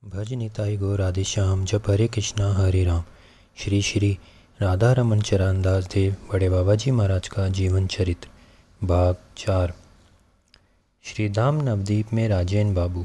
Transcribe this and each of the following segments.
भज निताई गो राधेश्याम जप हरे कृष्णा हरे राम। श्री श्री राधा रमन चरणदास देव बड़े बाबा जी महाराज का जीवन चरित्र भाग 4। श्री धाम नवदीप में राजेन बाबू।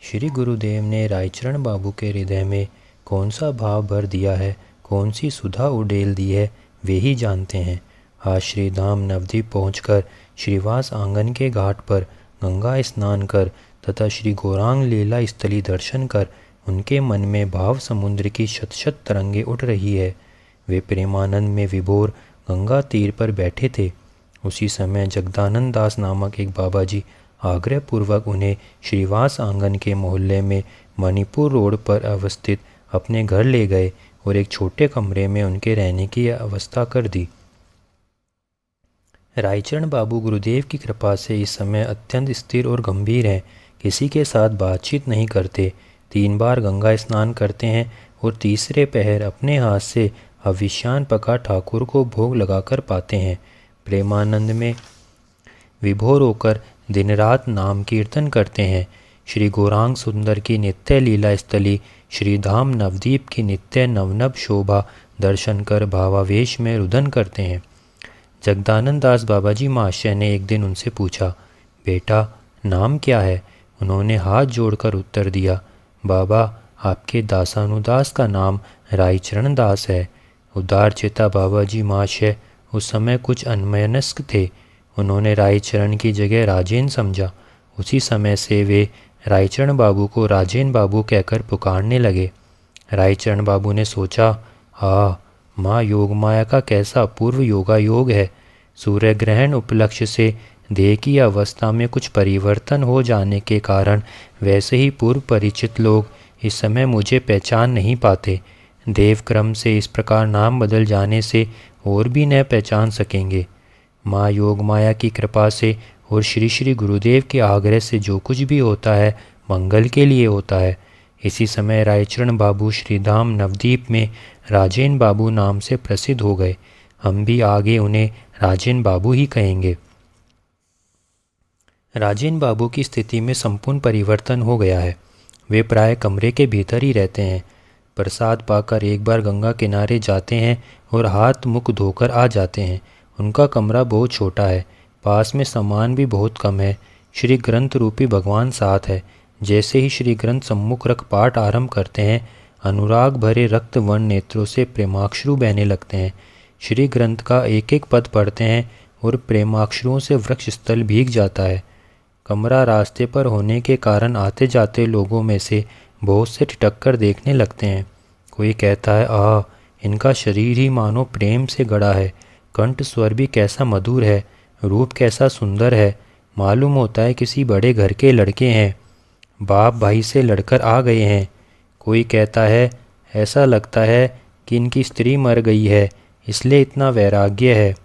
श्री गुरुदेव ने रायचरण बाबू के हृदय में कौन सा भाव भर दिया है, कौन सी सुधा उड़ेल दी है, वे ही जानते हैं। आज श्री धाम नवदीप पहुंचकर श्रीवास आंगन के घाट पर गंगा स्नान कर तथा श्री गौरांग लीला स्थली दर्शन कर उनके मन में भाव समुद्र की शत शत तरंगे उठ रही है। वे प्रेमानंद में विभोर गंगा तीर पर बैठे थे। उसी समय जगदानंद दास नामक एक बाबा जी आग्रह पूर्वक उन्हें श्रीवास आंगन के मोहल्ले में मणिपुर रोड पर अवस्थित अपने घर ले गए और एक छोटे कमरे में उनके रहने की व्यवस्था कर दी। रायचरण बाबू गुरुदेव की कृपा से इस समय अत्यंत स्थिर और गंभीर हैं। किसी के साथ बातचीत नहीं करते। 3 बार गंगा स्नान करते हैं और तीसरे पहर अपने हाथ से अविश्यान पका ठाकुर को भोग लगाकर पाते हैं। प्रेमानंद में विभोर होकर दिन रात नाम कीर्तन करते हैं। श्री गौरांग सुंदर की नित्य लीला स्थली श्री धाम नवदीप की नित्य नवनव शोभा दर्शन कर भावावेश में रुदन करते हैं। जगदानंद दास बाबा जी महाशय ने एक दिन उनसे पूछा, बेटा नाम क्या है? उन्होंने हाथ जोड़कर उत्तर दिया, बाबा आपके दासानुदास का नाम रायचरण दास है। उदार चेता बाबा जी महाशय उस समय कुछ अन्मयस्क थे। उन्होंने रायचरण की जगह राजेन समझा। उसी समय से वे रायचरण बाबू को राजेन बाबू कहकर पुकारने लगे। रायचरण बाबू ने सोचा, माँ योग माया का कैसा पूर्व योगा योग है। सूर्य ग्रहण उपलक्ष्य से देह की अवस्था में कुछ परिवर्तन हो जाने के कारण वैसे ही पूर्व परिचित लोग इस समय मुझे पहचान नहीं पाते। देव क्रम से इस प्रकार नाम बदल जाने से और भी न पहचान सकेंगे। माँ योग माया की कृपा से और श्री श्री गुरुदेव के आग्रह से जो कुछ भी होता है मंगल के लिए होता है। इसी समय रायचरण बाबू श्रीधाम नवदीप में राजेन बाबू नाम से प्रसिद्ध हो गए। हम भी आगे उन्हें राजेन बाबू ही कहेंगे। राजेन बाबू की स्थिति में संपूर्ण परिवर्तन हो गया है। वे प्राय कमरे के भीतर ही रहते हैं। प्रसाद पाकर एक बार गंगा किनारे जाते हैं और हाथ मुख धोकर आ जाते हैं। उनका कमरा बहुत छोटा है। पास में सामान भी बहुत कम है। श्री ग्रंथ रूपी भगवान साथ है। जैसे ही श्री ग्रंथ सम्मुख रख पाठ आरंभ करते हैं, अनुराग भरे रक्त वर्ण नेत्रों से प्रेमाक्षरु बहने लगते हैं। श्री ग्रंथ का एक एक पद पढ़ते हैं और प्रेमाक्षरों से वृक्ष स्थल भीग जाता है। कमरा रास्ते पर होने के कारण आते जाते लोगों में से बहुत से ठिठक कर देखने लगते हैं। कोई कहता है, इनका शरीर ही मानो प्रेम से गढ़ा है। कंठ स्वर भी कैसा मधुर है, रूप कैसा सुंदर है। मालूम होता है किसी बड़े घर के लड़के हैं, बाप भाई से लड़कर आ गए हैं। कोई कहता है, ऐसा लगता है कि इनकी स्त्री मर गई है, इसलिए इतना वैराग्य है।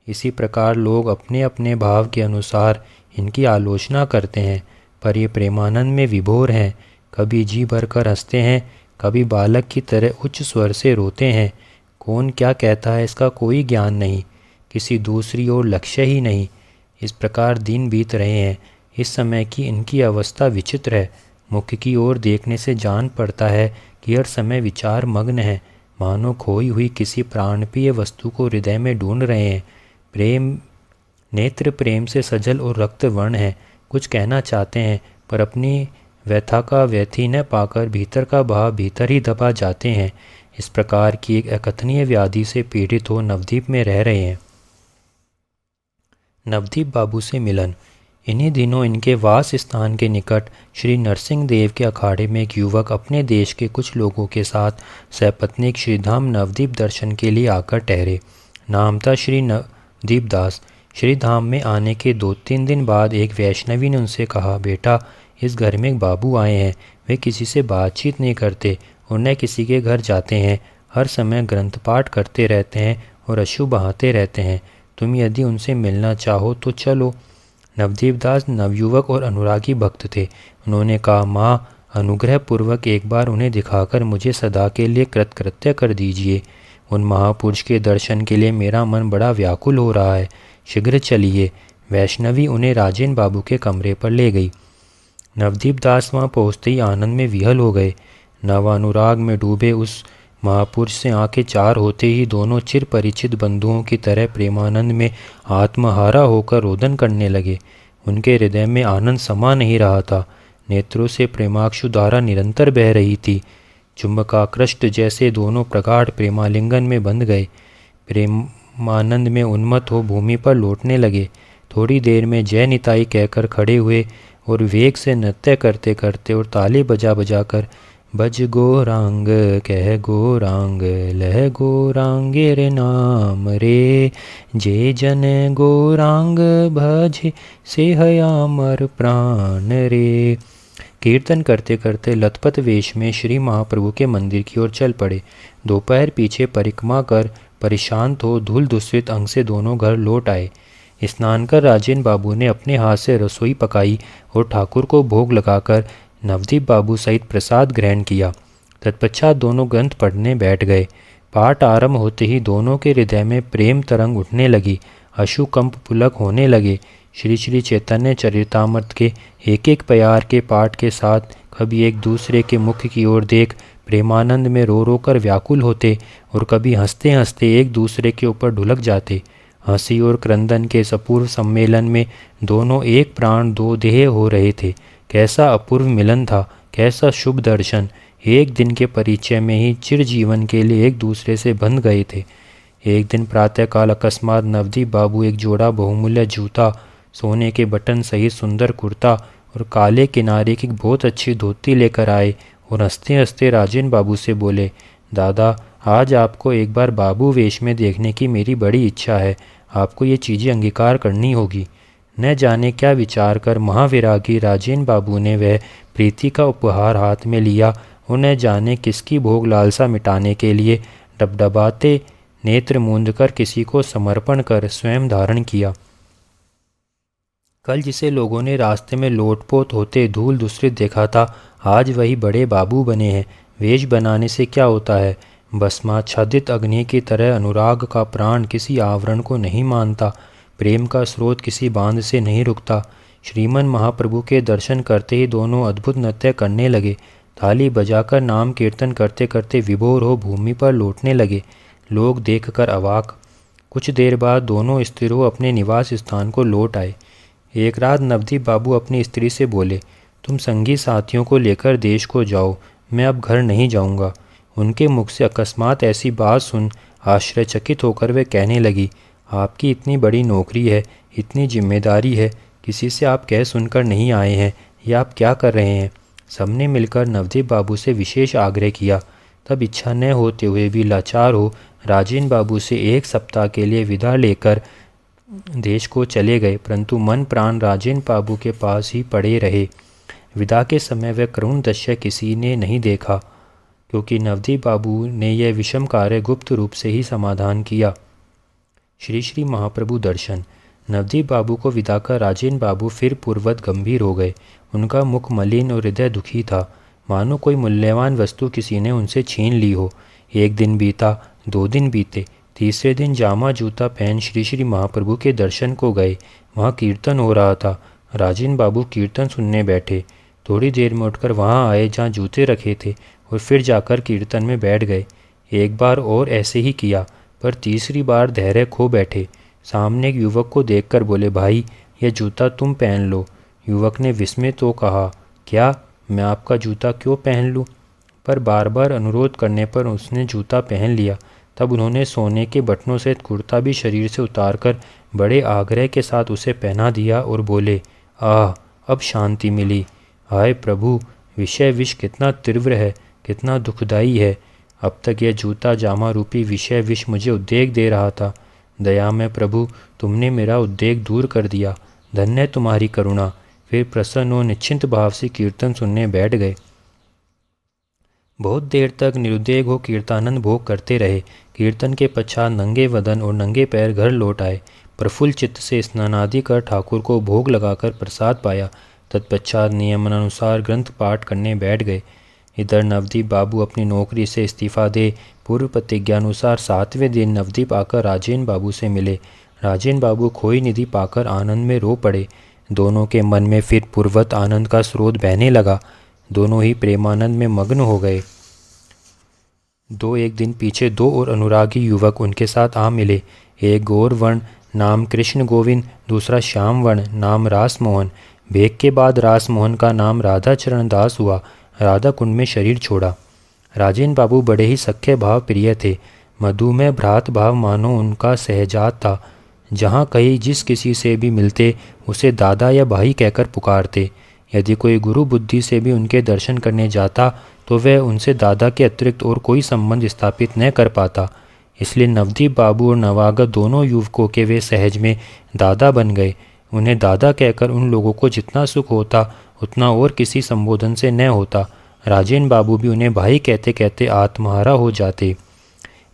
इसी प्रकार लोग अपने अपने भाव के अनुसार इनकी आलोचना करते हैं। पर ये प्रेमानंद में विभोर हैं। कभी जी भरकर हंसते हैं, कभी बालक की तरह उच्च स्वर से रोते हैं। कौन क्या कहता है इसका कोई ज्ञान नहीं, किसी दूसरी ओर लक्ष्य ही नहीं। इस प्रकार दिन बीत रहे हैं। इस समय की इनकी अवस्था विचित्र है। मुख की ओर देखने से जान पड़ता है कि हर समय विचार मग्न है, मानो खोई हुई किसी प्राणप्रिय वस्तु को हृदय में ढूंढ रहे हैं। प्रेम नेत्र प्रेम से सजल और रक्त वर्ण है। कुछ कहना चाहते हैं पर अपनी व्यथा का व्यथी न पाकर भीतर का भाव भीतर ही दबा जाते हैं। इस प्रकार की एक अकथनीय व्याधि से पीड़ित हो नवदीप में रह रहे हैं। नवदीप बाबू से मिलन। इन्हीं दिनों इनके वास स्थान के निकट श्री नरसिंह देव के अखाड़े में एक युवक अपने देश के कुछ लोगों के साथ सपत्नीक श्रीधाम नवदीप दर्शन के लिए आकर ठहरे। नाम था श्री नवदीप दास। श्रीधाम में आने के 2-3 दिन बाद एक वैष्णवी ने उनसे कहा, बेटा इस घर में एक बाबू आए हैं। वे किसी से बातचीत नहीं करते और न किसी के घर जाते हैं। हर समय ग्रंथ पाठ करते रहते हैं और अश्रु बहाते रहते हैं। तुम यदि उनसे मिलना चाहो तो चलो। नवदीप दास नवयुवक और अनुरागी भक्त थे। उन्होंने कहा, माँ अनुग्रह पूर्वक एक बार उन्हें दिखाकर मुझे सदा के लिए कृतकृत्य कर दीजिए। उन महापुरुष के दर्शन के लिए मेरा मन बड़ा व्याकुल हो रहा है। शीघ्र चलिए। वैष्णवी उन्हें राजेन बाबू के कमरे पर ले गई। नवदीप दास वहाँ पहुँचते ही आनंद में विहल हो गए। नव अनुराग में डूबे उस महापुरुष से आंखें चार होते ही दोनों चिर परिचित बंधुओं की तरह प्रेमानंद में आत्महारा होकर रोदन करने लगे। उनके हृदय में आनंद समा नहीं रहा था। नेत्रों से प्रेमाक्षु धारा निरंतर बह रही थी। चुंबकाकृष्ट जैसे दोनों प्रगाढ़ प्रेमालिंगन में बंध गए। प्रेमानंद में उन्मत्त हो भूमि पर लौटने लगे। थोड़ी देर में जय निताई कहकर खड़े हुए और वेग से नृत्य करते करते और ताली बजा बजा कर बज गौरांग कह गौरांग लह गौरांगे रे नाम रे जे जन गौरांग भज से हयामर प्राण रे। कीर्तन करते करते लथपथ वेश में श्री महाप्रभु के मंदिर की ओर चल पड़े। दोपहर पीछे परिक्रमा कर परिशांत हो धूल दूषित अंग से दोनों घर लौट आए। स्नान कर राजेन बाबू ने अपने हाथ से रसोई पकाई और ठाकुर को भोग लगाकर नवदीप बाबू सहित प्रसाद ग्रहण किया। तत्पश्चात दोनों ग्रंथ पढ़ने बैठ गए। पाठ आरंभ होते ही दोनों के हृदय में प्रेम तरंग उठने लगी। अश्रुकंप पुलक होने लगे। श्री श्री चैतन्य चरितामृत के एक एक प्यार के पाठ के साथ कभी एक दूसरे के मुख की ओर देख प्रेमानंद में रो रो कर व्याकुल होते और कभी हंसते हंसते एक दूसरे के ऊपर ढुलक जाते। हंसी और क्रंदन के सपूर्व सम्मेलन में दोनों एक प्राण दो देह हो रहे थे। कैसा अपूर्व मिलन था, कैसा शुभ दर्शन। एक दिन के परिचय में ही चिर जीवन के लिए एक दूसरे से बंध गए थे। एक दिन प्रातःकाल अकस्मात नवदीप बाबू एक जोड़ा बहुमूल्य जूता, सोने के बटन सहित सुंदर कुर्ता और काले किनारे की बहुत अच्छी धोती लेकर आए और हंसते हंसते राजेन बाबू से बोले, दादा आज आपको एक बार बाबू वेश में देखने की मेरी बड़ी इच्छा है। आपको ये चीज़ें अंगीकार करनी होगी। न जाने क्या विचार कर महाविरागी राजेन बाबू ने वह प्रीति का उपहार हाथ में लिया और न जाने किसकी भोग लालसा मिटाने के लिए डबडबाते नेत्र मूंद कर किसी को समर्पण कर स्वयं धारण किया। कल जिसे लोगों ने रास्ते में लोटपोत होते धूल दूसरे देखा था, आज वही बड़े बाबू बने हैं। वेश बनाने से क्या होता है? भस्माच्छादित अग्नि की तरह अनुराग का प्राण किसी आवरण को नहीं मानता। प्रेम का स्रोत किसी बांध से नहीं रुकता। श्रीमन महाप्रभु के दर्शन करते ही दोनों अद्भुत नृत्य करने लगे। थाली बजाकर नाम कीर्तन करते करते विभोर हो भूमि पर लौटने लगे। लोग देखकर अवाक। कुछ देर बाद दोनों स्त्रियों अपने निवास स्थान को लौट आए। एक रात नवदीप बाबू अपनी स्त्री से बोले, तुम संगी साथियों को लेकर देश को जाओ, मैं अब घर नहीं जाऊंगा। उनके मुख से अकस्मात ऐसी बात सुन आश्चर्यचकित होकर वे कहने लगी, आपकी इतनी बड़ी नौकरी है, इतनी जिम्मेदारी है, किसी से आप कह सुनकर नहीं आए हैं, या आप क्या कर रहे हैं? सबने मिलकर नवदीप बाबू से विशेष आग्रह किया। तब इच्छा न होते हुए भी लाचार हो राजेन बाबू से एक सप्ताह के लिए विदा लेकर देश को चले गए, परंतु मन प्राण राजेन बाबू के पास ही पड़े रहे। विदा के समय वह करुण दृश्य किसी ने नहीं देखा, क्योंकि नवदीप बाबू ने यह विषम कार्य गुप्त रूप से ही समाधान किया। श्री श्री महाप्रभु दर्शन। नवदीप बाबू को विदा कर राजेन बाबू फिर पूर्ववत गंभीर हो गए। उनका मुख मलिन और हृदय दुखी था, मानो कोई मूल्यवान वस्तु किसी ने उनसे छीन ली हो। एक दिन बीता, 2 दिन बीते, तीसरे दिन जामा जूता पहन श्री श्री महाप्रभु के दर्शन को गए। वहाँ कीर्तन हो रहा था। राजेन बाबू कीर्तन सुनने बैठे। थोड़ी देर में उठकर वहाँ आए जहाँ जूते रखे थे और फिर जाकर कीर्तन में बैठ गए। एक बार और ऐसे ही किया, पर तीसरी बार धैर्य खो बैठे। सामने एक युवक को देखकर बोले, भाई यह जूता तुम पहन लो। युवक ने विस्मित हो कहा, क्या मैं आपका जूता क्यों पहन लूँ? पर बार बार अनुरोध करने पर उसने जूता पहन लिया। तब उन्होंने सोने के बटनों से कुर्ता भी शरीर से उतारकर बड़े आग्रह के साथ उसे पहना दिया और बोले, आह अब शांति मिली। हाय प्रभु, विषय विष कितना तीव्र है, कितना दुखदाई है। अब तक यह जूता जामा रूपी विषय विष मुझे उद्वेग दे रहा था। दया में प्रभु, तुमने मेरा उद्वेग दूर कर दिया। धन्य तुम्हारी करुणा। फिर प्रसन्न और निश्चिंत भाव से कीर्तन सुनने बैठ गए। बहुत देर तक निरुद्वेग हो कीर्तानंद भोग करते रहे। कीर्तन के पश्चात नंगे वदन और नंगे पैर घर लौट आए। प्रफुल्ल चित्त से स्नान आदि कर ठाकुर को भोग लगाकर प्रसाद पाया। तत्पश्चात नियमानुसार ग्रंथ पाठ करने बैठ गए। इधर नवदीप बाबू अपनी नौकरी से इस्तीफा दे पूर्व प्रतिज्ञानुसार 7वें दिन नवदीप आकर राजेन बाबू से मिले। राजेन बाबू खोई निधि पाकर आनंद में रो पड़े। दोनों के मन में फिर पूर्वत आनंद का स्रोत बहने लगा। दोनों ही प्रेमानंद में मग्न हो गए। एक दिन पीछे दो और अनुरागी युवक उनके साथ आ मिले। एक गौरवर्ण नाम कृष्ण गोविंद, दूसरा श्यामवर्ण नाम रासमोहन। भेक के बाद रासमोहन का नाम राधा चरण दास हुआ। राधा कुंड में शरीर छोड़ा। राजेंद्र बाबू बड़े ही सख्य भाव प्रिय थे। मधुमेह भ्रात भाव मानो उनका सहजात था। जहाँ कहीं जिस किसी से भी मिलते उसे दादा या भाई कहकर पुकारते। यदि कोई गुरु बुद्धि से भी उनके दर्शन करने जाता तो वह उनसे दादा के अतिरिक्त और कोई संबंध स्थापित न कर पाता। इसलिए नवदीप बाबू और नवागत दोनों युवकों के वे सहज में दादा बन गए। उन्हें दादा कहकर उन लोगों को जितना सुख होता उतना और किसी संबोधन से न होता। राजेंद्र बाबू भी उन्हें भाई कहते कहते आत्महारा हो जाते।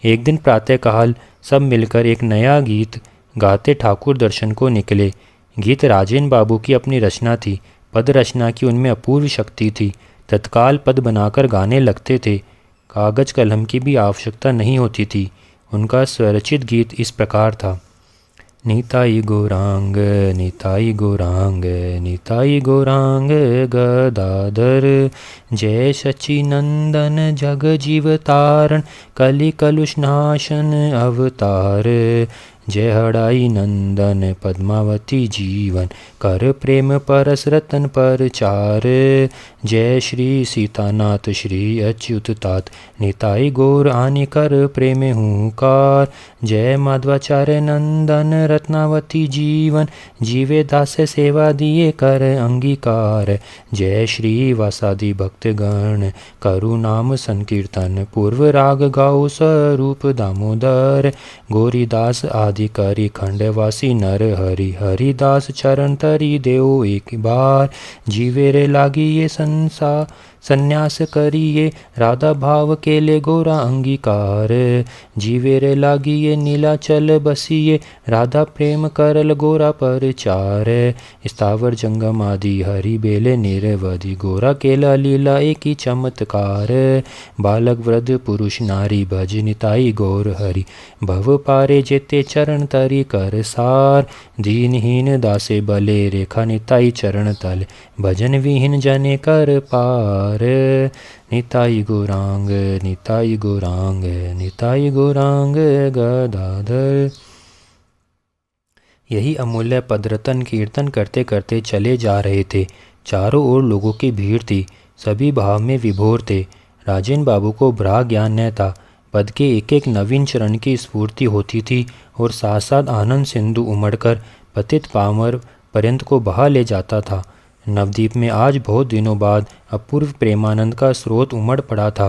एक दिन प्रातःकाल सब मिलकर एक नया गीत गाते ठाकुर दर्शन को निकले। गीत राजेंद्र बाबू की अपनी रचना थी। पद रचना की उनमें अपूर्व शक्ति थी। तत्काल पद बनाकर गाने लगते थे। कागज कलम की भी आवश्यकता नहीं होती थी। उनका स्वरचित गीत इस प्रकार था। निताई गौरांग निताई गौरांग निताई गौरांग गदाधर, जय सचिनंदन जग जीव तारण, कलि कलुष नाशन अवतार, जय हड़ाई नंदन पद्मावती जीवन, कर प्रेम परस रतन पर चार, जय श्री सीतानाथ श्री अच्युत तात, निताई गौर आनि कर प्रेम हुंकार, जय माधवाचार्य नंदन रत्नावती जीवन, जीवे दास सेवा दिए कर अंगीकार, जय श्री वासादि भक्तगण करु नाम संकीर्तन, पूर्व राग गाओ स्वरूप दामोदर, गौरीदास आदि करी खंडवासी नर हरि, हरिदास चरण तरी देव एक बार, जीवे रे लागी ये संन्यास करिए, राधा भाव के ले गोरा अंगीकार, जीवे रे लागी ये नीलाचल बसिए, राधा प्रेम करल गोरा परचार, स्थावर जंगम आदि हरि बेले निरवधि, गोरा केला लीला एक ही चमत्कार, बालक वृद्ध पुरुष नारी भज निताई गौर हरि, भव पारे जेते चरण तरी कर सार, दीनहीन दासे बले रेखा निताई चरण तल, भजन विहीन जने कर पार, निताई गौरांग निताई गौरांग निताई गौरांग गदाधर। यही अमूल्य पदरतन कीर्तन करते करते चले जा रहे थे। चारों ओर लोगों की भीड़ थी। सभी भाव में विभोर थे। राजेंद्र बाबू को भ्रा ज्ञान न था। पद के एक एक नवीन चरण की स्फूर्ति होती थी और साथ साथ आनंद सिंधु उमड़कर पतित पामर पर्यंत को बहा ले जाता था। नवद्वीप में आज बहुत दिनों बाद अपूर्व प्रेमानंद का स्रोत उमड़ पड़ा था।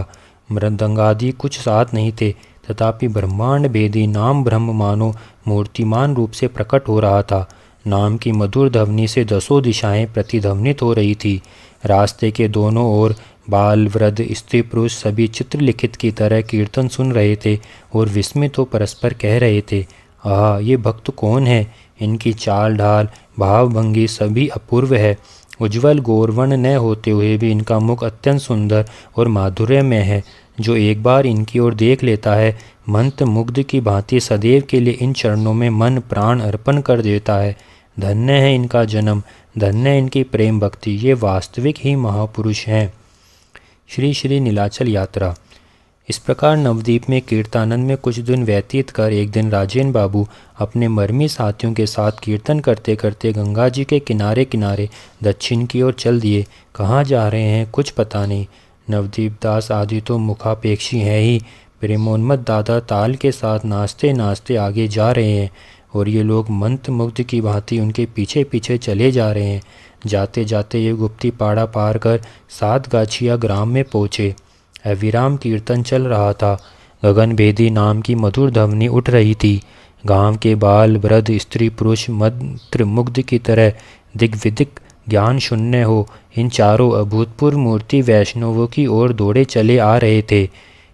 मृदंगादि कुछ साथ नहीं थे, तथापि ब्रह्मांड भेदी नाम ब्रह्म मानो मूर्तिमान रूप से प्रकट हो रहा था। नाम की मधुर ध्वनि से दसों दिशाएं प्रतिध्वनित हो रही थी। रास्ते के दोनों ओर बाल वृद्ध स्त्री पुरुष सभी चित्रलिखित की तरह कीर्तन सुन रहे थे और विस्मित हो परस्पर कह रहे थे, आह, ये भक्त कौन है? इनकी चाल ढाल भावभंगी सभी अपूर्व है। उज्ज्वल गौरवर्ण न होते हुए भी इनका मुख अत्यंत सुंदर और माधुर्यमय है। जो एक बार इनकी ओर देख लेता है, मंत्र मुग्ध की भांति सदैव के लिए इन चरणों में मन प्राण अर्पण कर देता है। धन्य है इनका जन्म, धन्य है इनकी प्रेम भक्ति। ये वास्तविक ही महापुरुष हैं। श्री श्री नीलाचल यात्रा। इस प्रकार नवद्वीप में कीर्तानंद में कुछ दिन व्यतीत कर एक दिन राजेंद्र बाबू अपने मर्मी साथियों के साथ कीर्तन करते करते गंगा जी के किनारे किनारे दक्षिण की ओर चल दिए। कहाँ जा रहे हैं कुछ पता नहीं। नवदीप दास आदि तो मुखापेक्षी हैं ही। प्रेमोन्मत्त दादा ताल के साथ नाचते नाचते आगे जा रहे हैं और ये लोग मंत्र मुग्ध की भांति उनके पीछे पीछे चले जा रहे हैं। जाते जाते ये गुप्ती पाड़ा पार कर 7 गाछिया ग्राम में पहुँचे। अविराम कीर्तन चल रहा था। गगनभेदी नाम की मधुर ध्वनि उठ रही थी। गांव के बाल वृद्ध स्त्री पुरुष मंत्र मुग्ध की तरह दिग्विदिक ज्ञान शून्य हो इन चारों अभूतपूर्व मूर्ति वैष्णवों की ओर दौड़े चले आ रहे थे।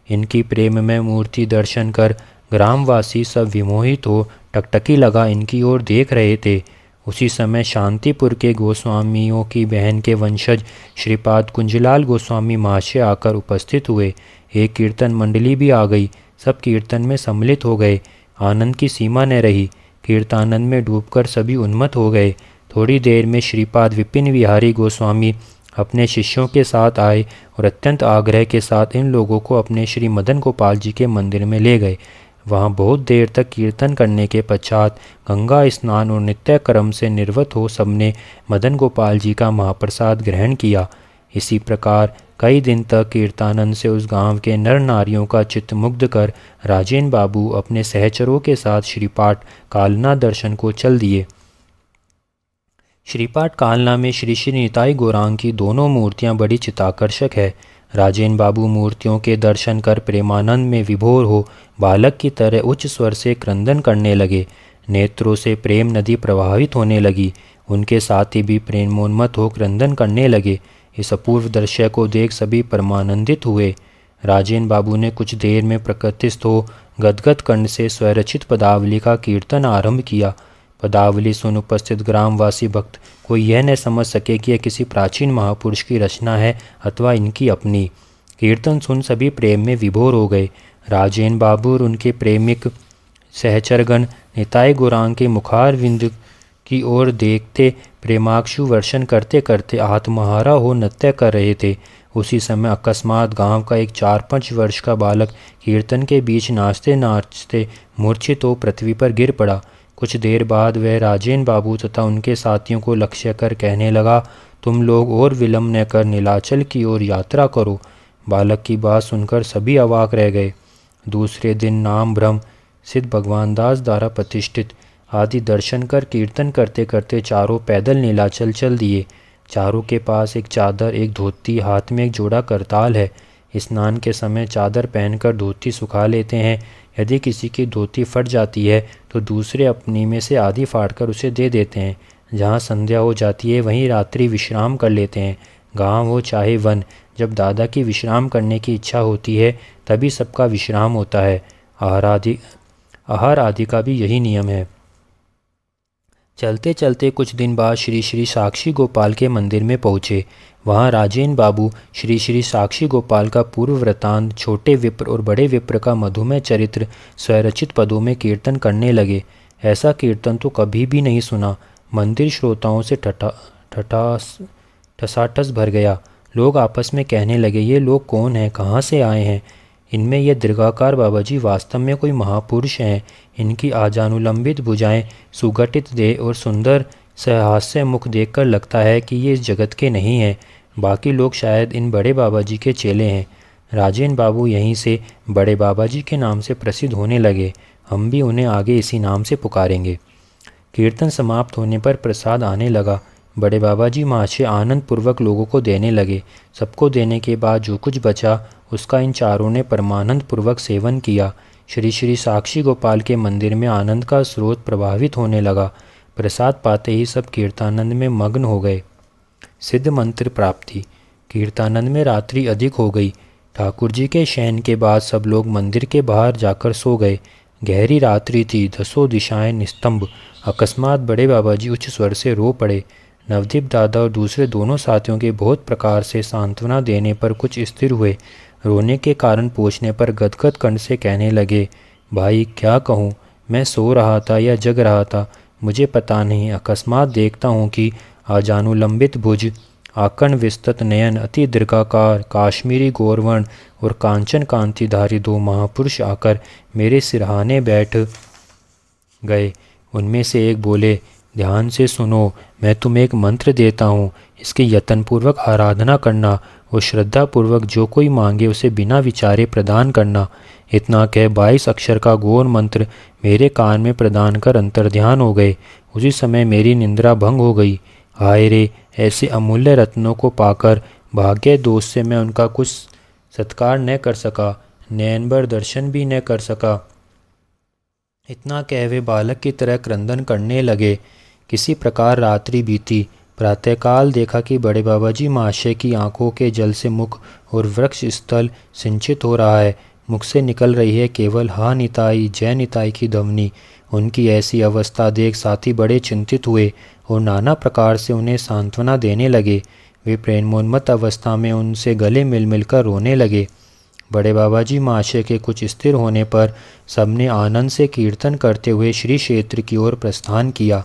इनकी प्रेम में मूर्ति दर्शन कर ग्रामवासी सब विमोहित हो टकटकी लगा इनकी ओर देख रहे थे। उसी समय शांतिपुर के गोस्वामियों की बहन के वंशज श्रीपाद कुंजलाल गोस्वामी महाशय आकर उपस्थित हुए। एक कीर्तन मंडली भी आ गई। सब कीर्तन में सम्मिलित हो गए। आनंद की सीमा न रही। कीर्तानंद में डूबकर सभी उन्मत्त हो गए। थोड़ी देर में श्रीपाद विपिन विहारी गोस्वामी अपने शिष्यों के साथ आए और अत्यंत आग्रह के साथ इन लोगों को अपने श्री मदन गोपाल जी के मंदिर में ले गए। वहाँ बहुत देर तक कीर्तन करने के पश्चात गंगा स्नान और नित्य कर्म से निर्वत हो सबने मदन गोपाल जी का महाप्रसाद ग्रहण किया। इसी प्रकार कई दिन तक कीर्तानंद से उस गांव के नर नारियों का चित्त मुग्ध कर राजेन बाबू अपने सहचरों के साथ श्रीपाठ कालना दर्शन को चल दिए। श्रीपाठ कालना में श्री श्री निताई गौरांग की दोनों मूर्तियां बड़ी चित्ताकर्षक है। राजेन बाबू मूर्तियों के दर्शन कर प्रेमानंद में विभोर हो बालक की तरह उच्च स्वर से क्रंदन करने लगे। नेत्रों से प्रेम नदी प्रवाहित होने लगी। उनके साथी भी प्रेमोन्मत्त हो क्रंदन करने लगे। इस अपूर्व दृश्य को देख सभी परमानंदित हुए। राजेन बाबू ने कुछ देर में प्रकृतिस्थ हो गदगद कंठ से स्वरचित पदावली का कीर्तन आरंभ किया। पदावली सुन उपस्थित ग्रामवासी भक्त कोई यह न समझ सके कि यह किसी प्राचीन महापुरुष की रचना है अथवा इनकी अपनी। कीर्तन सुन सभी प्रेम में विभोर हो गए। राजेन बाबू और उनके प्रेमिक सहचरगण निताई गौरांग के मुखारविंद की ओर देखते प्रेमाक्षु वर्षण करते करते आत्महारा हो नृत्य कर रहे थे। उसी समय अकस्मात गांव का एक 4-5 वर्ष का बालक कीर्तन के बीच नाचते नाचते मूर्छित हो पृथ्वी पर गिर पड़ा। कुछ देर बाद वह राजेन बाबू तथा उनके साथियों को लक्ष्य कर कहने लगा, तुम लोग और विलंब न कर नीलाचल की ओर यात्रा करो। बालक की बात सुनकर सभी अवाक रह गए। दूसरे दिन नाम ब्रह्म सिद्ध भगवान दास द्वारा प्रतिष्ठित आदि दर्शन कर कीर्तन करते करते चारों पैदल नीलाचल चल दिए। चारों के पास एक चादर, एक धोती, हाथ में एक जोड़ा करताल है। स्नान के समय चादर पहनकर धोती सुखा लेते हैं। यदि किसी की धोती फट जाती है तो दूसरे अपनी में से आधी फाड़कर उसे दे देते हैं। जहाँ संध्या हो जाती है वहीं रात्रि विश्राम कर लेते हैं। गांव हो चाहे वन, जब दादा की विश्राम करने की इच्छा होती है तभी सबका विश्राम होता है। आहार आदि का भी यही नियम है। चलते चलते कुछ दिन बाद श्री श्री साक्षी गोपाल के मंदिर में पहुँचे। वहाँ राजेन बाबू श्री श्री साक्षी गोपाल का पूर्व वृतांत, छोटे विप्र और बड़े विप्र का मधुमेह चरित्र स्वरचित पदों में कीर्तन करने लगे। ऐसा कीर्तन तो कभी भी नहीं सुना। मंदिर श्रोताओं से ठसाठस भर गया। लोग आपस में कहने लगे, ये लोग कौन हैं, कहाँ से आए हैं? इनमें ये दीर्घाकार बाबा जी वास्तव में कोई महापुरुष हैं। इनकी आजानुलंबित भुजाएं, सुगठित देह और सुंदर सहहास्य मुख देखकर लगता है कि ये इस जगत के नहीं हैं। बाकी लोग शायद इन बड़े बाबा जी के चेले हैं। राजेन बाबू यहीं से बड़े बाबा जी के नाम से प्रसिद्ध होने लगे। हम भी उन्हें आगे इसी नाम से पुकारेंगे। कीर्तन समाप्त होने पर प्रसाद आने लगा। बड़े बाबा जी महाशय आनंद पूर्वक लोगों को देने लगे। सबको देने के बाद जो कुछ बचा उसका इन चारों ने परमानंद पूर्वक सेवन किया। श्री श्री साक्षी गोपाल के मंदिर में आनंद का स्रोत प्रभावित होने लगा। प्रसाद पाते ही सब कीर्तानंद में मग्न हो गए। सिद्ध मंत्र प्राप्ति। कीर्तानंद में रात्रि अधिक हो गई। ठाकुर जी के शयन के बाद सब लोग मंदिर के बाहर जाकर सो गए। गहरी रात्रि थी। 10 दिशाएं निस्तंभ। अकस्मात बड़े बाबा जी उच्च स्वर से रो पड़े। नवदीप दादा और दूसरे दोनों साथियों के बहुत प्रकार से सांत्वना देने पर कुछ स्थिर हुए। रोने के कारण पूछने पर गदगद कंठ से कहने लगे, भाई क्या कहूँ, मैं सो रहा था या जग रहा था मुझे पता नहीं। अकस्मात देखता हूँ कि आजानुलंबित भुज, आकर्ण विस्तृत नयन, अति दीर्घाकार, काश्मीरी गौरवर्ण और कांचन कांतिधारी 2 महापुरुष आकर मेरे सिरहाने बैठ गए। उनमें से एक बोले, ध्यान से सुनो, मैं तुम्हें एक मंत्र देता हूँ। इसकी यत्नपूर्वक आराधना करना और श्रद्धापूर्वक जो कोई मांगे उसे बिना विचारे प्रदान करना। इतना कह 22 अक्षर का गौर मंत्र मेरे कान में प्रदान कर अंतर्ध्यान हो गए। उसी समय मेरी निंद्रा भंग हो गई। हाय रे, ऐसे अमूल्य रत्नों को पाकर भाग्य दोष से मैं उनका कुछ सत्कार न कर सका, नयनभर दर्शन भी न कर सका। इतना कह वे बालक की तरह क्रंदन करने लगे। किसी प्रकार रात्रि बीती। प्रातःकाल देखा कि बड़े बाबा जी महाशय की आंखों के जल से मुख और वृक्ष स्थल सिंचित हो रहा है। मुख से निकल रही है केवल हा निताई जय निताई की ध्वनि। उनकी ऐसी अवस्था देख साथी बड़े चिंतित हुए और नाना प्रकार से उन्हें सांत्वना देने लगे। वे प्रेमोन्मत्त अवस्था में उनसे गले मिल मिलकर रोने लगे। बड़े बाबा जी महाशय के कुछ स्थिर होने पर सबने आनंद से कीर्तन करते हुए श्री क्षेत्र की ओर प्रस्थान किया।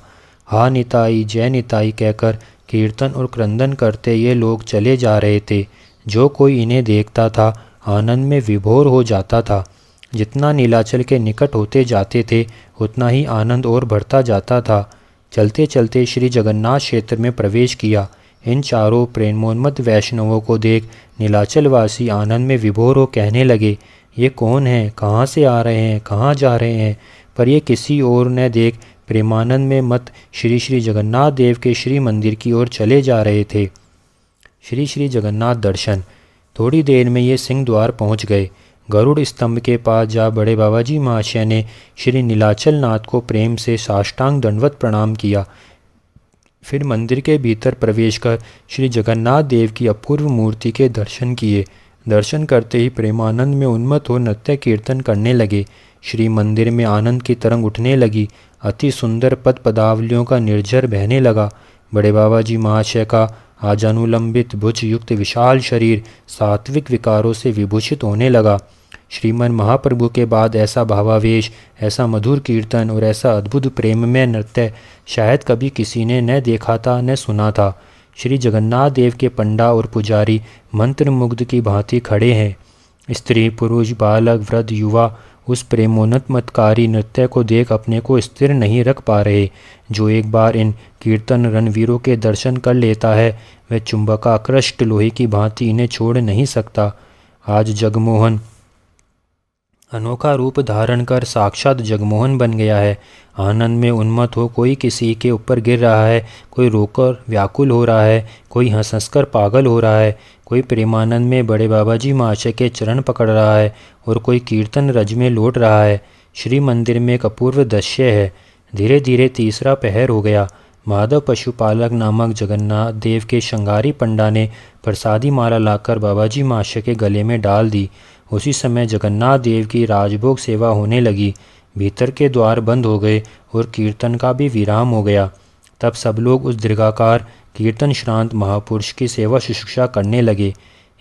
हा निताई जय निताई कहकर कीर्तन और क्रंदन करते ये लोग चले जा रहे थे। जो कोई इन्हें देखता था आनंद में विभोर हो जाता था। जितना नीलाचल के निकट होते जाते थे उतना ही आनंद और बढ़ता जाता था। चलते चलते श्री जगन्नाथ क्षेत्र में प्रवेश किया। इन चारों प्रेमोन्मत्त वैष्णवों को देख नीलाचलवासी आनंद में विभोर हो कहने लगे, ये कौन हैं, कहाँ से आ रहे हैं, कहाँ जा रहे हैं। पर ये किसी और न देख प्रेमानंद में मत श्री श्री जगन्नाथ देव के श्री मंदिर की ओर चले जा रहे थे। श्री श्री जगन्नाथ दर्शन। थोड़ी देर में ये सिंह द्वार पहुँच गए। गरुड़ स्तंभ के पास जा बड़े बाबाजी महाशय ने श्री नीलाचल नाथ को प्रेम से साष्टांग दंडवत प्रणाम किया। फिर मंदिर के भीतर प्रवेश कर श्री जगन्नाथ देव की अपूर्व मूर्ति के दर्शन किए। दर्शन करते ही प्रेमानंद में उन्मत्त हो नृत्य कीर्तन करने लगे। श्री मंदिर में आनंद की तरंग उठने लगी। अति सुंदर पद पदावलियों का निर्झर बहने लगा। बड़े बाबाजी महाशय का आजानुलंबित भुज युक्त विशाल शरीर सात्विक विकारों से विभूषित होने लगा। श्रीमन महाप्रभु के बाद ऐसा भावावेश, ऐसा मधुर कीर्तन और ऐसा अद्भुत प्रेममय नृत्य शायद कभी किसी ने न देखा था न सुना था। श्री जगन्नाथ देव के पंडा और पुजारी मंत्रमुग्ध की भांति खड़े हैं। स्त्री पुरुष बालक वृद्ध युवा उस प्रेमोन्मत्तकारी नृत्य को देख अपने को स्थिर नहीं रख पा रहे। जो एक बार इन कीर्तन रणवीरों के दर्शन कर लेता है वह चुंबकाकृष्ट लोहे की भांति इन्हें छोड़ नहीं सकता। आज जगमोहन अनोखा रूप धारण कर साक्षात जगमोहन बन गया है। आनंद में उन्मत्त हो कोई किसी के ऊपर गिर रहा है, कोई रोकर व्याकुल हो रहा है, कोई हंस हंसकर पागल हो रहा है, कोई प्रेमानंद में बड़े बाबाजी महाशय के चरण पकड़ रहा है और कोई कीर्तन रज में लौट रहा है। श्री मंदिर में एक अपूर्व दृश्य है। धीरे धीरे तीसरा पहर हो गया। माधव पशुपालक नामक जगन्नाथ देव के श्रृंगारी पंडा ने प्रसादी माला लाकर बाबाजी महाशय के गले में डाल दी। उसी समय जगन्नाथ देव की राजभोग सेवा होने लगी। भीतर के द्वार बंद हो गए और कीर्तन का भी विराम हो गया। तब सब लोग उस दीर्घाकार कीर्तन श्रांत महापुरुष की सेवा शुश्रूषा करने लगे।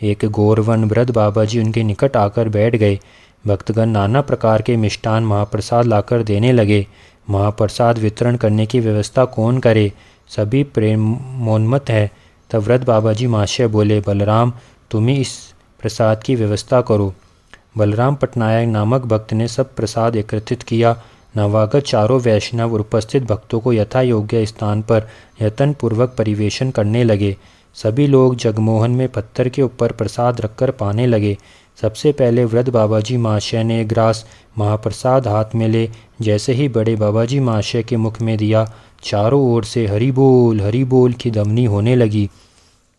एक गौरवन वृद्ध बाबाजी उनके निकट आकर बैठ गए। भक्तगण नाना प्रकार के मिष्टान महाप्रसाद लाकर देने लगे। महाप्रसाद वितरण करने की व्यवस्था कौन करे, सभी प्रेमोन्मत्त है। तब वृद्ध बाबाजी महाशय बोले, बलराम तुम ही इस प्रसाद की व्यवस्था करो। बलराम पटनायक नामक भक्त ने सब प्रसाद एकत्रित किया। नवागत चारों वैष्णव और उपस्थित भक्तों को यथा योग्य स्थान पर यत्नपूर्वक परिवेशन करने लगे। सभी लोग जगमोहन में पत्थर के ऊपर प्रसाद रखकर पाने लगे। सबसे पहले वृद्ध बाबाजी महाशय ने एक ग्रास महाप्रसाद हाथ में ले जैसे ही बड़े बाबाजी महाशय के मुख में दिया, चारों ओर से हरि बोल की ध्वनि होने लगी।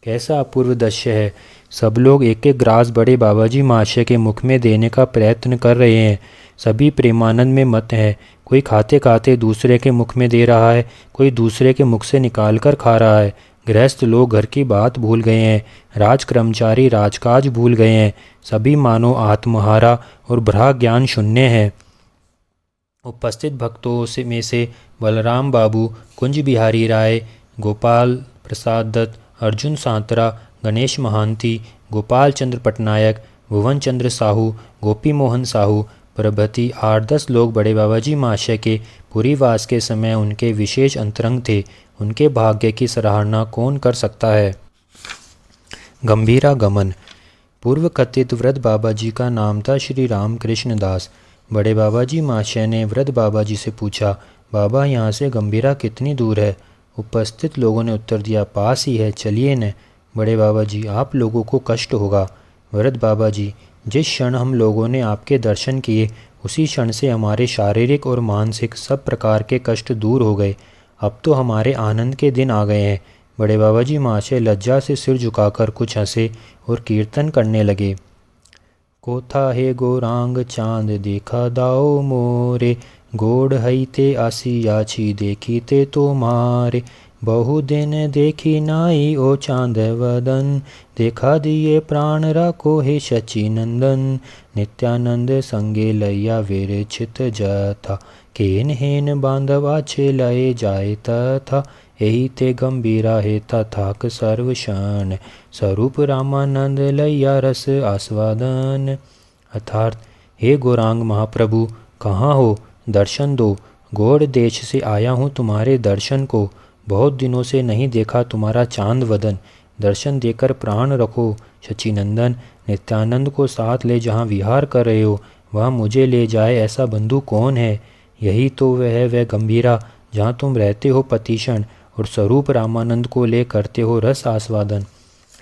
कैसा अपूर्व दृश्य है। सब लोग एक एक ग्रास बड़े बाबाजी महाशय के मुख में देने का प्रयत्न कर रहे हैं। सभी प्रेमानंद में मत है। कोई खाते खाते दूसरे के मुख में दे रहा है, कोई दूसरे के मुख से निकाल कर खा रहा है। गृहस्थ लोग घर की बात भूल गए हैं, राज कर्मचारी राजकाज भूल गए हैं। सभी मानो आत्महारा और ब्रह्म ज्ञान शून्य है। उपस्थित भक्तों में से बलराम बाबू, कुंज बिहारी राय, गोपाल प्रसाद दत्त, अर्जुन सांतरा, गणेश महांती, गोपाल चंद्र पटनायक, भुवन चंद्र साहू, गोपी मोहन साहू प्रभृति 8-10 लोग बड़े बाबाजी महाशय के पुरीवास के समय उनके विशेष अंतरंग थे। उनके भाग्य की सराहना कौन कर सकता है। गंभीरा गमन। पूर्व कथित वृद्ध बाबाजी का नाम था श्री रामकृष्ण दास। बड़े बाबाजी महाशय ने वृद्ध बाबाजी से पूछा, बाबा यहाँ से गंभीरा कितनी दूर है। उपस्थित लोगों ने उत्तर दिया, पास ही है, चलिए न। बड़े बाबाजी, आप लोगों को कष्ट होगा। वृद्ध बाबाजी, जिस क्षण हम लोगों ने आपके दर्शन किए उसी क्षण से हमारे शारीरिक और मानसिक सब प्रकार के कष्ट दूर हो गए। अब तो हमारे आनंद के दिन आ गए हैं। बड़े बाबाजी महाशय लज्जा से सिर झुकाकर कुछ हंसे और कीर्तन करने लगे। कोथा हे गोरांग चांद देखा दाओ मोरे, गोड़ हईते आसी आछी देखी ते तो मारे। बहु दिन देखी नाई ओ चांद वदन, देखा दिए प्राण राखो हे शची नंदन। नित्यानंद संगे लैया वेरे चित जथा, केन हेन बांधव आछे लय जाए तथा। यही ते गंभीरा हे तथाक सर्वशन, स्वरूप रामानंद लैया रस आस्वादन। अर्थात, हे गौरांग महाप्रभु कहाँ हो, दर्शन दो। गौड़ देश से आया हूँ तुम्हारे दर्शन को, बहुत दिनों से नहीं देखा तुम्हारा चांद वदन। दर्शन देकर प्राण रखो शचीनंदन, नित्यानंद को साथ ले जहाँ विहार कर रहे हो वहाँ मुझे ले जाए ऐसा बंधु कौन है। यही तो वह गंभीरा जहाँ तुम रहते हो पतिषण, और स्वरूप रामानंद को ले करते हो रस आस्वादन।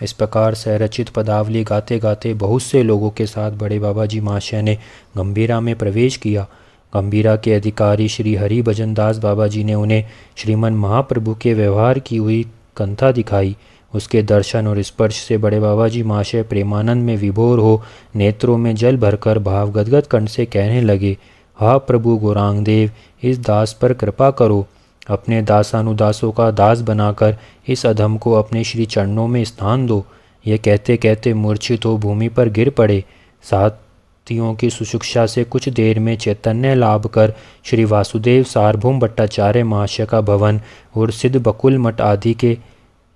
इस प्रकार सहरचित पदावली गाते गाते बहुत से लोगों के साथ बड़े बाबा जी महाशय ने गंभीरा में प्रवेश किया। गंभीरा के अधिकारी श्री हरि भजन दास बाबा जी ने उन्हें श्रीमन महाप्रभु के व्यवहार की हुई कंथा दिखाई। उसके दर्शन और स्पर्श से बड़े बाबा जी महाशय प्रेमानंद में विभोर हो नेत्रों में जल भरकर भाव गदगद कंठ से कहने लगे, हा प्रभु गौरांग देव, इस दास पर कृपा करो। अपने दासानुदासों का दास बनाकर इस अधम को अपने श्री चरणों में स्थान दो। ये कहते कहते मूर्छित हो भूमि पर गिर पड़े। साथियों की सुशिक्षा से कुछ देर में चैतन्य लाभ कर श्री वासुदेव सार्वभौम भट्टाचार्य महाशय का भवन और सिद्ध बकुल मठ आदि के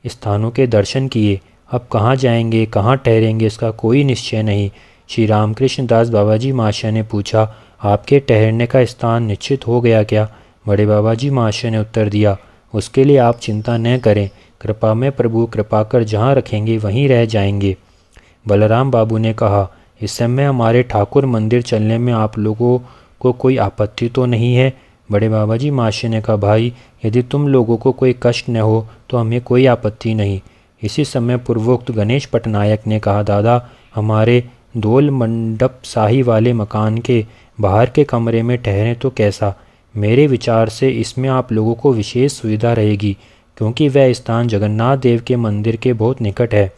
स्थानों के दर्शन किए। अब कहाँ जाएंगे, कहाँ ठहरेंगे, इसका कोई निश्चय नहीं। श्री रामकृष्ण दास बाबा जी महाशय ने पूछा, आपके ठहरने का स्थान निश्चित हो गया क्या? बड़े बाबा जी महाशय ने उत्तर दिया, उसके लिए आप चिंता न करें, कृपा में प्रभु कृपा कर जहाँ रखेंगे वहीं रह जाएंगे। बलराम बाबू ने कहा, इस समय हमारे ठाकुर मंदिर चलने में आप लोगों को कोई आपत्ति तो नहीं है? बड़े बाबा जी महाशय ने कहा, भाई यदि तुम लोगों को कोई कष्ट न हो तो हमें कोई आपत्ति नहीं। इसी समय पूर्वोक्त गणेश पटनायक ने कहा, दादा हमारे दोल मंडप शाही वाले मकान के बाहर के कमरे में ठहरें तो कैसा? मेरे विचार से इसमें आप लोगों को विशेष सुविधा रहेगी, क्योंकि वह स्थान जगन्नाथ देव के मंदिर के बहुत निकट है।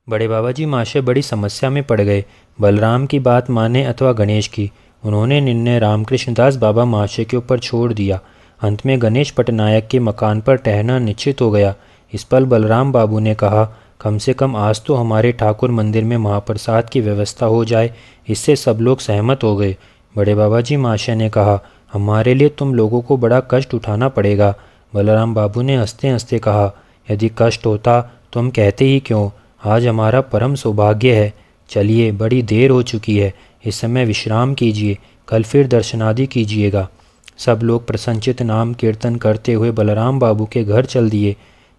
बड़े बाबा जी महाशय बड़ी समस्या में पड़ गए। बलराम की बात माने अथवा गणेश की, उन्होंने निर्णय रामकृष्ण दास बाबा महाशय के ऊपर छोड़ दिया। अंत में गणेश पटनायक के मकान पर ठहरना निश्चित हो गया। इस पर बलराम बाबू ने कहा, कम से कम आज तो हमारे ठाकुर मंदिर में महाप्रसाद की व्यवस्था हो जाए। इससे सब लोग सहमत हो गए। बड़े बाबा जी महाशय ने कहा, हमारे लिए तुम लोगों को बड़ा कष्ट उठाना पड़ेगा। बलराम बाबू ने हंसते हंसते कहा, यदि कष्ट होता तो हम कहते ही क्यों, आज हमारा परम सौभाग्य है। चलिए, बड़ी देर हो चुकी है, इस समय विश्राम कीजिए, कल फिर दर्शनादि कीजिएगा। सब लोग प्रसन्नचित नाम कीर्तन करते हुए बलराम बाबू के घर चल दिए।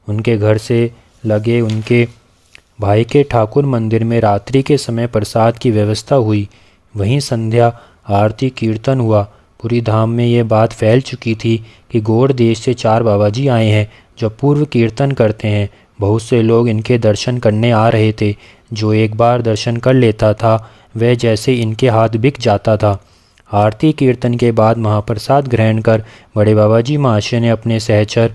उनके घर से लगे उनके भाई के ठाकुर मंदिर में रात्रि के समय प्रसाद की व्यवस्था हुई। वहीं संध्या आरती कीर्तन हुआ। पूरी धाम में ये बात फैल चुकी थी कि गौड़ देश से 4 बाबा जी आए हैं जो पूर्व कीर्तन करते हैं। बहुत से लोग इनके दर्शन करने आ रहे थे। जो एक बार दर्शन कर लेता था वह जैसे इनके हाथ बिक जाता था। आरती कीर्तन के बाद महाप्रसाद ग्रहण कर बड़े बाबा जी महाशय ने अपने सहचर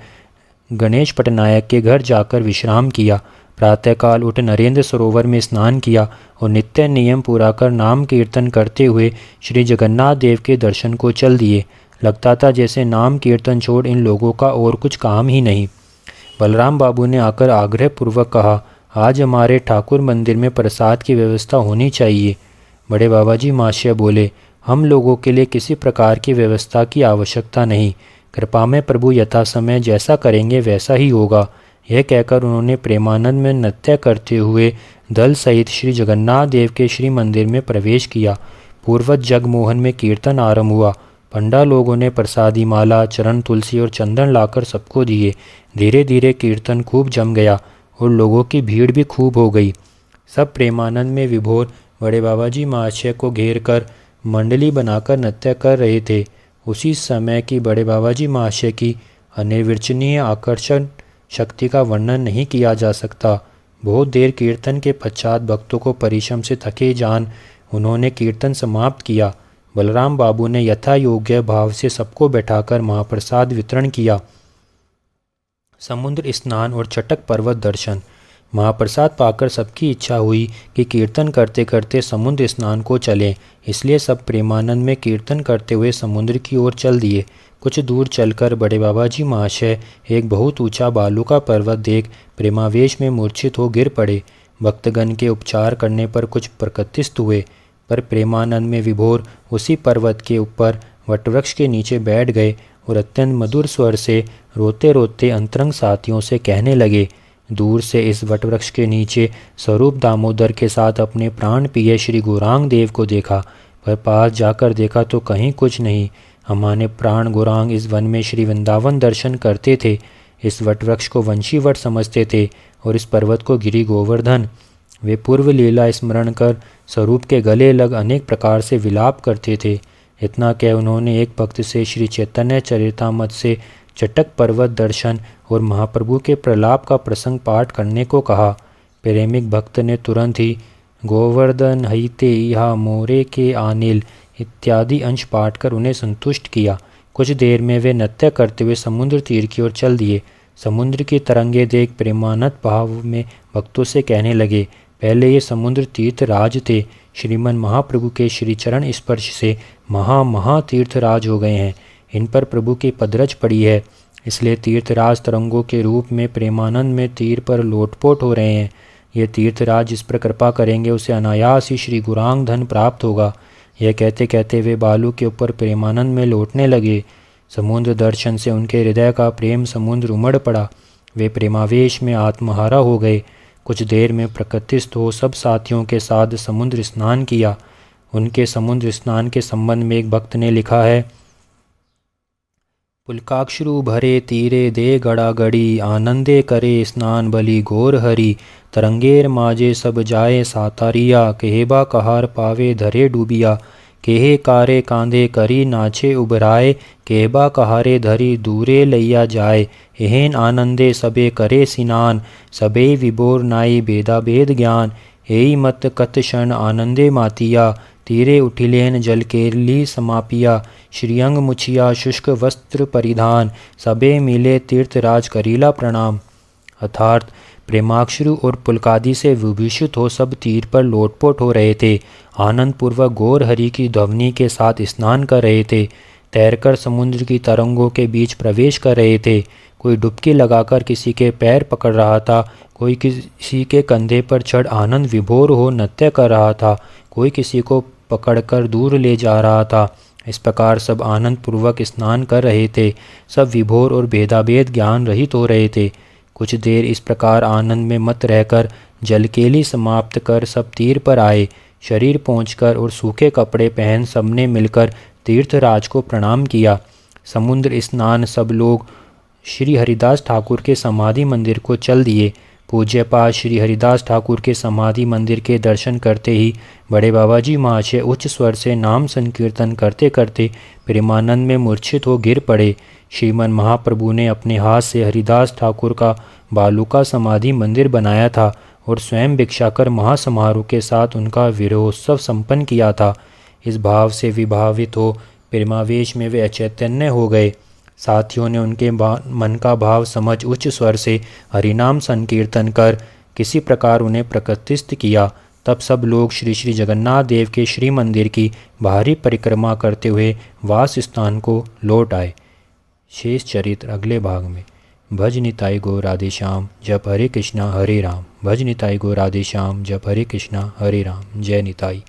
गणेश पटनायक के घर जाकर विश्राम किया। प्रातःकाल उठ नरेंद्र सरोवर में स्नान किया और नित्य नियम पूरा कर नाम कीर्तन करते हुए श्री जगन्नाथ देव के दर्शन को चल दिए। लगता था जैसे नाम कीर्तन छोड़ इन लोगों का और कुछ काम ही नहीं। बलराम बाबू ने आकर आग्रह पूर्वक कहा, आज हमारे ठाकुर मंदिर में प्रसाद की व्यवस्था होनी चाहिए। बड़े बाबा जी महाशय बोले, हम लोगों के लिए किसी प्रकार की व्यवस्था की आवश्यकता नहीं, कृपा में प्रभु यथा समय जैसा करेंगे वैसा ही होगा। यह कहकर उन्होंने प्रेमानंद में नृत्य करते हुए दल सहित श्री जगन्नाथ देव के श्री मंदिर में प्रवेश किया। पूर्वज जगमोहन में कीर्तन आरंभ हुआ। पंडा लोगों ने प्रसादी माला, चरण तुलसी और चंदन लाकर सबको दिए। धीरे धीरे कीर्तन खूब जम गया और लोगों की भीड़ भी खूब हो गई। सब प्रेमानंद में विभोर बड़े बाबा जी महाशय को घेर कर मंडली बनाकर नृत्य कर रहे थे। उसी समय की बड़े बाबा जी महाशय की अनिर्वचनीय आकर्षण शक्ति का वर्णन नहीं किया जा सकता। बहुत देर कीर्तन के पश्चात भक्तों को परिश्रम से थके जान उन्होंने कीर्तन समाप्त किया। बलराम बाबू ने यथा योग्य भाव से सबको बैठाकर महाप्रसाद वितरण किया। समुद्र स्नान और चटक पर्वत दर्शन। महाप्रसाद पाकर सबकी इच्छा हुई कि कीर्तन करते करते समुद्र स्नान को चलें, इसलिए सब प्रेमानंद में कीर्तन करते हुए समुद्र की ओर चल दिए। कुछ दूर चलकर बड़े बाबा जी महाशय एक बहुत ऊंचा बालू का पर्वत देख प्रेमावेश में मूर्छित हो गिर पड़े। भक्तगण के उपचार करने पर कुछ प्रकृतिस्थ हुए, पर प्रेमानंद में विभोर उसी पर्वत के ऊपर वटवृक्ष के नीचे बैठ गए और अत्यंत मधुर स्वर से रोते रोते अंतरंग साथियों से कहने लगे। दूर से इस वटवृक्ष के नीचे स्वरूप दामोदर के साथ अपने प्राण प्रिय श्री गौरांग देव को देखा, पर पास जाकर देखा तो कहीं कुछ नहीं। हमारे प्राण गौरांग इस वन में श्री वृंदावन दर्शन करते थे। इस वट वृक्ष को वंशी वट समझते थे और इस पर्वत को गिरि गोवर्धन। वे पूर्व लीला स्मरण कर स्वरूप के गले लग अनेक प्रकार से विलाप करते थे। इतना कह उन्होंने एक भक्त से श्री चैतन्य चरितामृत से चटक पर्वत दर्शन और महाप्रभु के प्रलाप का प्रसंग पाठ करने को कहा। प्रेमिक भक्त ने तुरंत ही गोवर्धन हईते यहा मोरे के आनिल इत्यादि अंश पाठ कर उन्हें संतुष्ट किया। कुछ देर में वे नृत्य करते हुए समुद्र तीर की ओर चल दिए। समुद्र की तरंगे देख प्रेमानंद भाव में भक्तों से कहने लगे, पहले ये समुद्र तीर्थ राज थे, श्रीमन महाप्रभु के श्री चरण स्पर्श से महातीर्थराज हो गए हैं। इन पर प्रभु की पदरज पड़ी है, इसलिए तीर्थराज तरंगों के रूप में प्रेमानंद में तीर पर लोटपोट हो रहे हैं। ये तीर्थराज जिस पर कृपा करेंगे उसे अनायास ही श्री गुरांग धन प्राप्त होगा। यह कहते कहते वे बालू के ऊपर प्रेमानंद में लौटने लगे। समुद्र दर्शन से उनके हृदय का प्रेम समुद्र उमड़ पड़ा। वे प्रेमावेश में आत्महारा हो गए। कुछ देर में प्रकृतिस्थ हो सब साथियों के साथ समुद्र स्नान किया। उनके समुद्र स्नान के संबंध में एक भक्त ने लिखा है, पुलकाक्षरु भरे तीरे दे गड़ा गड़ी, आनंदे करे स्नान बलि घोर हरि, तरंगेर माजे सब जाए सातारिया, केहेबा कहार पावे धरे डूबिया, केहे कारे कांधे करी नाचे उबराए, केहबा कहारे धरी दूरे लैया जाए, एहेन आनंदे सबे करे सिनान, सबे विभोर नाई बेदा बेद ज्ञान, एई मत कत क्षण आनंदे मातिया, तीरे उठिलेन जल केरली समापिया, श्रीअंग मुछिया शुष्क वस्त्र परिधान, सबे मिले तीर्थराज करीला प्रणाम। अर्थात प्रेमाक्षरु और पुलकादि से विभूषित हो सब तीर पर लोटपोट हो रहे थे। आनंद पूर्वक गौर हरि की ध्वनि के साथ स्नान कर रहे थे। तैरकर समुद्र की तरंगों के बीच प्रवेश कर रहे थे। कोई डुबकी लगाकर किसी के पैर पकड़ रहा था, कोई किसी के कंधे पर चढ़ आनंद विभोर हो नृत्य कर रहा था, कोई किसी को पकड़कर दूर ले जा रहा था। इस प्रकार सब आनंद पूर्वक स्नान कर रहे थे। सब विभोर और भेदाभेद ज्ञान रहित हो रहे थे। कुछ देर इस प्रकार आनंद में मत रहकर जलकेली समाप्त कर सब तीर पर आए। शरीर पहुँचकर और सूखे कपड़े पहन सबने मिलकर तीर्थराज को प्रणाम किया। समुद्र स्नान सब लोग श्री हरिदास ठाकुर के समाधि मंदिर को चल दिए। पूज्यपाद श्री हरिदास ठाकुर के समाधि मंदिर के दर्शन करते ही बड़े बाबा जी महाशय उच्च स्वर से नाम संकीर्तन करते करते प्रेमानंद में मूर्छित हो गिर पड़े। श्रीमन महाप्रभु ने अपने हाथ से हरिदास ठाकुर का बालू का समाधि मंदिर बनाया था और स्वयं भिक्षा कर महासमारोह के साथ उनका विरहोत्सव संपन्न किया था। इस भाव से विभावित हो प्रेमावेश में वे अचैतन्य हो गए। साथियों ने उनके मन का भाव समझ उच्च स्वर से हरिनाम संकीर्तन कर किसी प्रकार उन्हें प्रकृतिस्थ किया। तब सब लोग श्री श्री जगन्नाथ देव के श्री मंदिर की बाहरी परिक्रमा करते हुए वास स्थान को लौट आए। शेष चरित्र अगले भाग में। भज निताई गो राधे श्याम, जप हरे कृष्णा हरे राम। भज निताई गो राधे श्याम, जप हरे कृष्णा हरे राम। जय निताई।